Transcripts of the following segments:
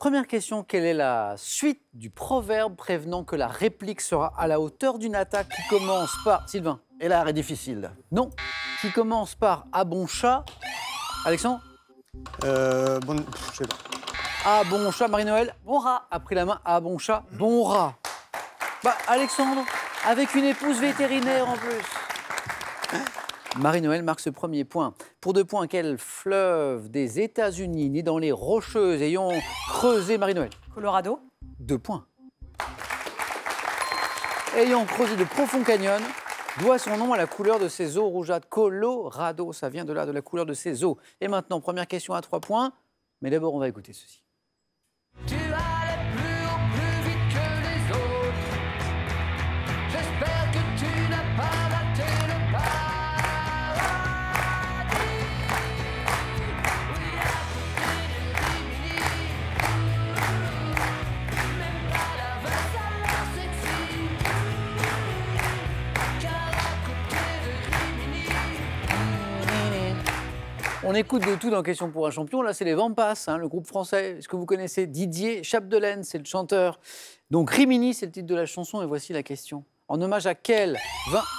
Première question, quelle est la suite du proverbe prévenant que la réplique sera à la hauteur d'une attaque qui commence par... Sylvain? Et l'art est difficile. Non. Qui commence par « à bon chat ». Alexandre? Je sais pas. À bon chat, Marie-Noël? Bon rat. A pris la main, à bon chat, bon rat. Bah, Alexandre, avec une épouse vétérinaire en plus. Marie-Noël marque ce premier point. Pour 2 points, quel fleuve des États-Unis, né dans les Rocheuses, ayant creusé Marie-Noël? Colorado. 2 points. Ayant creusé de profonds canyons, doit son nom à la couleur de ses eaux rougeâtres. Colorado, ça vient de là, de la couleur de ses eaux. Et maintenant, première question à 3 points. Mais d'abord, on va écouter ceci. Tu allais plus haut, plus vite que les autres. J'espère que tu n'as pas raté le paradis. Oui, à côté de Rimini. Même pas la valse a l'air sexy. Car à côté de Rimini. On écoute de tout dans Question pour un champion. Là, c'est les Vampas, hein, le groupe français. Est-ce que vous connaissez Didier Chapdelaine? C'est le chanteur. Donc, Rimini, c'est le titre de la chanson. Et voici la question. En hommage à quel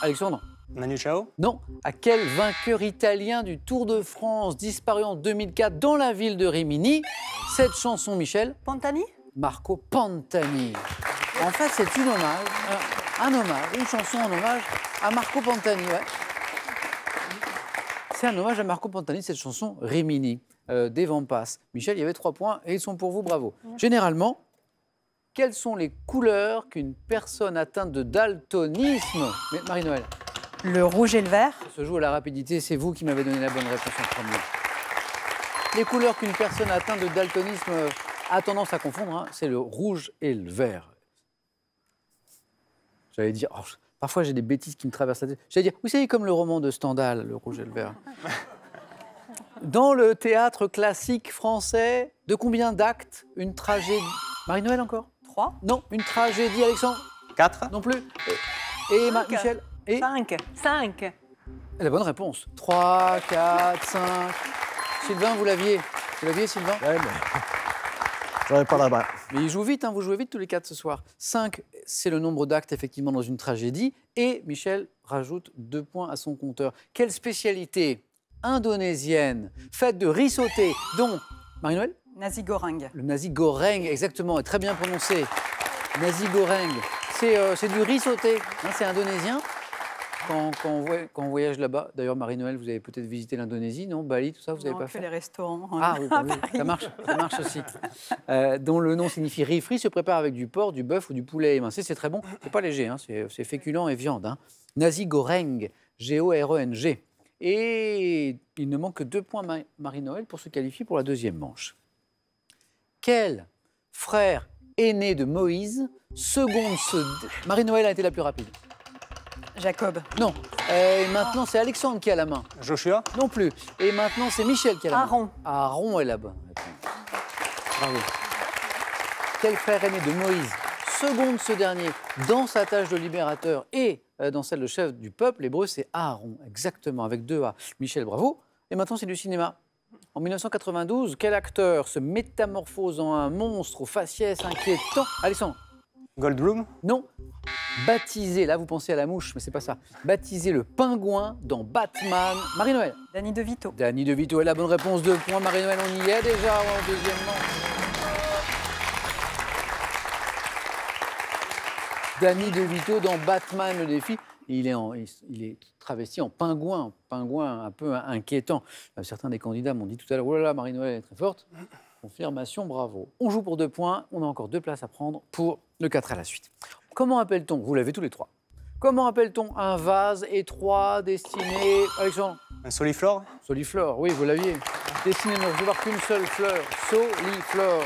Alexandre? Manu Chao? Non. À quel vainqueur italien du Tour de France disparu en 2004 dans la ville de Rimini? Cette chanson, Michel? Pantani. Marco Pantani. En fait, c'est une hommage, une chanson en hommage à Marco Pantani. Ouais. C'est un hommage à Marco Pantani, cette chanson Rimini, des Vampas. Michel, il y avait 3 points et ils sont pour vous, bravo. Généralement, quelles sont les couleurs qu'une personne atteinte de daltonisme... Mais Marie-Noël, Le rouge et le vert. ça se joue à la rapidité, c'est vous qui m'avez donné la bonne réponse en premier. Les couleurs qu'une personne atteinte de daltonisme a tendance à confondre, hein, c'est le rouge et le vert. J'allais dire... oh, parfois, j'ai des bêtises qui me traversent la tête. J'allais dire, vous savez, comme le roman de Stendhal, Le Rouge et le Vert. Dans le théâtre classique français, de combien d'actes une tragédie... Marie-Noël encore? 3. Non, une tragédie, Alexandre? 4. Non plus. Et Cinq. Michel? Et 5. 5. la bonne réponse. 3, 4, 5... Sylvain, vous l'aviez? Vous l'aviez, Sylvain? Ouais, mais... J'aurais pas la main. Mais ils jouent vite, hein, vous jouez vite tous les 4 ce soir. 5, c'est le nombre d'actes effectivement dans une tragédie. Et Michel rajoute 2 points à son compteur. Quelle spécialité indonésienne faite de riz sauté, dont... Marie-Noël? Nasi goreng. Le nasi goreng, exactement, est très bien prononcé. Nasi goreng, c'est du riz sauté, hein, c'est indonésien. Quand on voyage là-bas, d'ailleurs Marie-Noël, vous avez peut-être visité l'Indonésie, non? Bali, tout ça, vous n'avez pas que fait? les restaurants. Ah oui, bah oui, ça marche aussi. Dont le nom signifie riz frit, se prépare avec du porc, du bœuf ou du poulet émincé. C'est très bon, c'est pas léger, hein, c'est féculent et viande. Hein. Nasi goreng, G-O-R-E-N-G. Et il ne manque que 2 points Marie-Noël pour se qualifier pour la deuxième manche. Quel frère aîné de Moïse, seconde Marie-Noël a été la plus rapide. Jacob. Non. Et maintenant, c'est Alexandre qui a la main. Joshua? Non plus. Et maintenant, c'est Michel qui a la main. Aaron. Aaron est la bonne réponse. Bravo. Quel frère aîné de Moïse, seconde ce dernier, dans sa tâche de libérateur et dans celle de chef du peuple hébreu, c'est Aaron, exactement, avec 2 A. Michel, bravo. Et maintenant, c'est du cinéma. En 1992, quel acteur se métamorphose en un monstre au faciès inquiétant? Alexandre? Goldblum? Non. Baptisé, là vous pensez à la mouche, mais c'est pas ça. Baptisé le pingouin dans Batman. Marie-Noël? Danny DeVito. Danny DeVito est la bonne réponse, 2 points. Marie-Noël, on y est déjà en deuxième manche. Danny DeVito dans Batman le défi. Il est travesti en pingouin un peu inquiétant. Certains des candidats m'ont dit tout à l'heure, oh là là, Marie-Noël est très forte. Confirmation, bravo. On joue pour 2 points, on a encore 2 places à prendre pour le 4 à la suite. Comment appelle-t-on, vous l'avez tous les 3, comment appelle-t-on un vase étroit destiné... Alexandre? Un soliflore? Soliflore, oui, vous l'aviez. Destiné ne recevoir qu'une seule fleur. Soliflore.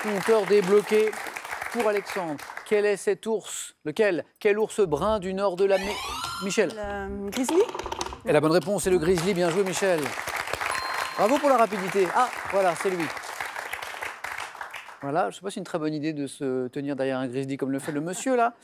Compteur débloqué pour Alexandre. Quel est cet ours? Lequel? Quel ours brun du nord de la... Michel? Le grizzly. Et la bonne réponse, c'est le grizzly. Bien joué, Michel. Bravo pour la rapidité. Ah, voilà, c'est lui. Voilà, je ne sais pas si c'est une très bonne idée de se tenir derrière un grizzly comme le fait le monsieur là,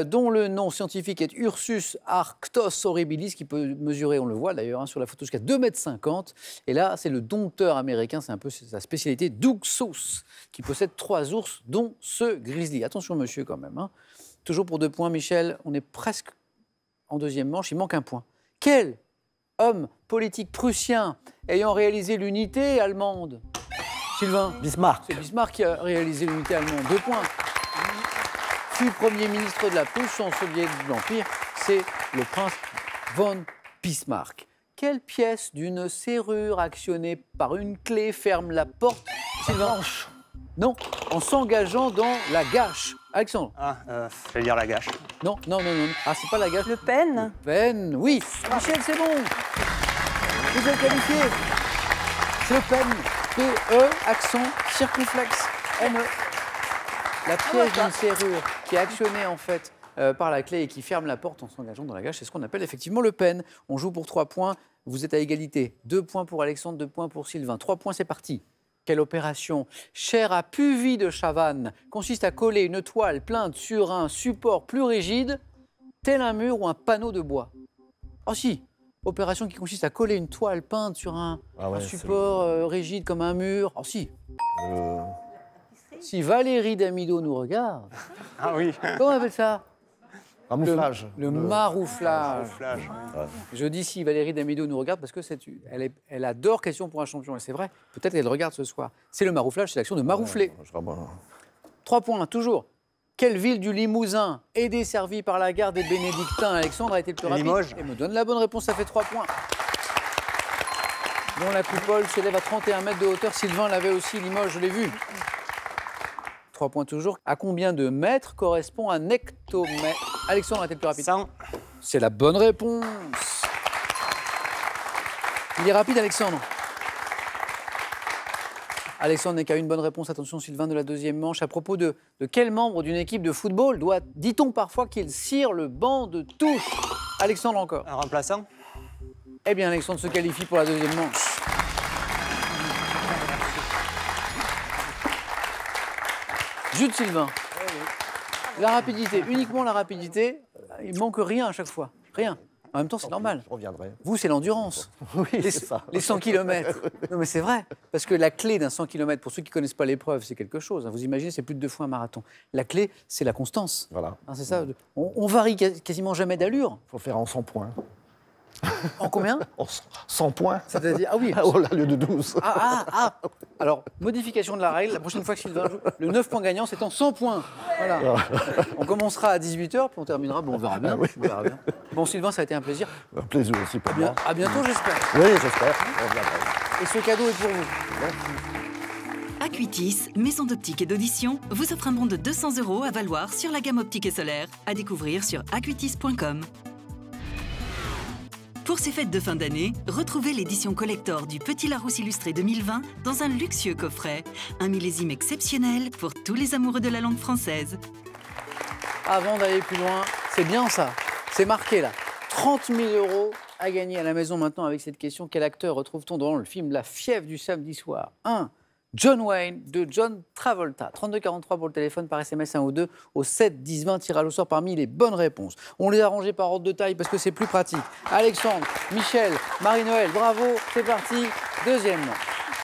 dont le nom scientifique est Ursus arctos horribilis, qui peut mesurer, on le voit d'ailleurs sur la photo, jusqu'à 2,50 m. Et là, c'est le dompteur américain, c'est un peu sa spécialité, Doug Sauce, qui possède 3 ours, dont ce grizzly. Attention monsieur quand même. Hein. Toujours pour 2 points, Michel, on est presque en deuxième manche, il manque un point. Quel homme politique prussien ayant réalisé l'unité allemande? Sylvain? Bismarck. C'est Bismarck qui a réalisé l'unité allemande. 2 points. Fut Premier ministre de la Prusse en soviétique de l'Empire. C'est le prince von Bismarck. Quelle pièce d'une serrure actionnée par une clé ferme la porte? Sylvain? Non, en s'engageant dans la gâche. Alexandre? Ah, je vais dire la gâche. Non. Ah, c'est pas la gâche. Le pen. Pen, oui. Michel, c'est bon. Vous êtes qualifié. C'est le pen. P-E, accent circonflexe. N-E. La pièce d'une serrure qui est actionnée en fait par la clé et qui ferme la porte en s'engageant dans la gâche, c'est ce qu'on appelle effectivement le pen. On joue pour 3 points. Vous êtes à égalité. 2 points pour Alexandre, 2 points pour Sylvain. 3 points, c'est parti. Quelle opération, chère à Puvis de Chavannes, consiste à coller une toile peinte sur un support plus rigide, tel un mur ou un panneau de bois? Oh si, opération qui consiste à coller une toile peinte sur un support rigide comme un mur. Oh si. Si Valérie Damido nous regarde, Ah oui. comment on appelle ça? Camouflage. Le marouflage. Flash. Je dis si Valérie Damido nous regarde parce que elle adore Question pour un champion. Et c'est vrai, peut-être qu'elle regarde ce soir. C'est le marouflage, c'est l'action de maroufler. 3 points, toujours. Quelle ville du Limousin est desservie par la gare des Bénédictins? Alexandre a été le plus rapide. Limoges. Et me donne la bonne réponse, ça fait 3 points. Dont la coupole s'élève à 31 mètres de hauteur. Sylvain l'avait aussi, Limoges, je l'ai vu. 3 points toujours. À combien de mètres correspond un hectomètre? Alexandre a été le plus rapide. 100. C'est la bonne réponse. Il est rapide, Alexandre. Alexandre n'est qu'à une bonne réponse. Attention, Sylvain, de la deuxième manche. À propos de quel membre d'une équipe de football dit-on parfois qu'il cire le banc de touche? Alexandre encore. Un remplaçant. Eh bien, Alexandre se qualifie pour la deuxième manche. Jude Sylvain. La rapidité, uniquement la rapidité. Il manque rien à chaque fois. Rien. En même temps, c'est normal. Je reviendrai. Vous, c'est l'endurance. Oui, Les, c'est ça. les 100 km. Non, mais c'est vrai. Parce que la clé d'un 100 km, pour ceux qui ne connaissent pas l'épreuve, c'est quelque chose. Vous imaginez, c'est plus de 2 fois un marathon. La clé, c'est la constance. Voilà. Hein, c'est ça. On varie quasiment jamais d'allure. Il faut faire en 100 points. En combien? En 100 points. C'est-à-dire, ah oui. Au lieu de 12. Alors, modification de la règle. La prochaine fois que Sylvain joue, le 9 points gagnant, c'est en 100 points. Voilà. On commencera à 18h, puis on terminera. Bon, on verra bien. On verra bien. Bon, Sylvain, ça a été un plaisir. Un plaisir aussi pour Bien, moi. à bientôt, j'espère. Oui, j'espère. On reviendra. Et ce cadeau est pour vous. Acuitis, maison d'optique et d'audition, vous offre un bon de 200 € à valoir sur la gamme optique et solaire, à découvrir sur acuitis.com. Pour ces fêtes de fin d'année, retrouvez l'édition collector du Petit Larousse Illustré 2020 dans un luxueux coffret. Un millésime exceptionnel pour tous les amoureux de la langue française. Avant d'aller plus loin, c'est bien ça. C'est marqué là. 30 000 € à gagner à la maison maintenant avec cette question. Quel acteur retrouve-t-on dans le film La fièvre du samedi soir? 1. John Wayne de John Travolta. 3243 pour le téléphone, par SMS 1 ou 2 au 7 10 20, tirage au sort parmi les bonnes réponses. On les a rangés par ordre de taille parce que c'est plus pratique. Alexandre, Michel, Marie-Noël, bravo, c'est parti. Deuxième manche.